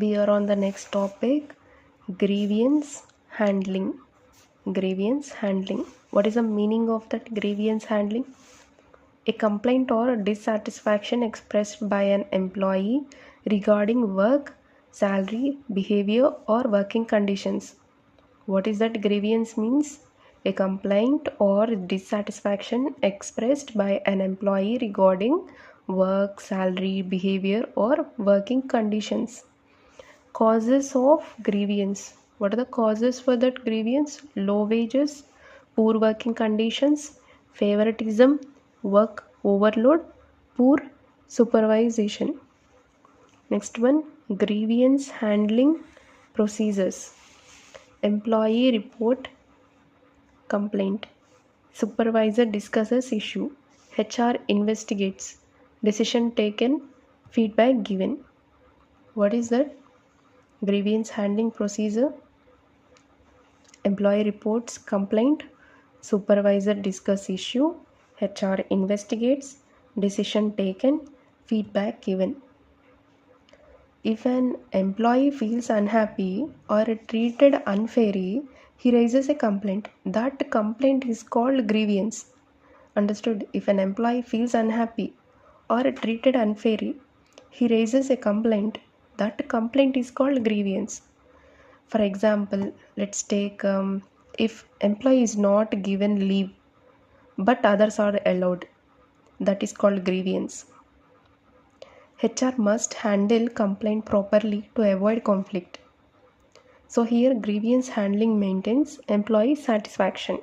We are on the next topic, grievance handling. Grievance handling. What is the meaning of that grievance handling? A complaint or dissatisfaction expressed by an employee regarding work, salary, behavior, or working conditions. What is that grievance means? A complaint or dissatisfaction expressed by an employee regarding work, salary, behavior, or working conditions. Causes of grievance. What are the causes for that grievance? Low wages, poor working conditions, favoritism, work overload, poor supervision. Next one, grievance handling procedures. Employee report complaint. Supervisor discusses issue. HR investigates. Decision taken. Feedback given. What is that? Grievance handling procedure. Employee reports complaint. Supervisor discuss issue. HR investigates. Decision taken. Feedback given. If an employee feels unhappy or treated unfairly, he raises a complaint. That complaint is called grievance. Understood? If an employee feels unhappy or treated unfairly, he raises a complaint. That complaint is called grievance. For example, let's take if employee is not given leave but others are allowed, that is called grievance. HR must handle complaint properly to avoid conflict. So here grievance handling maintains employee satisfaction.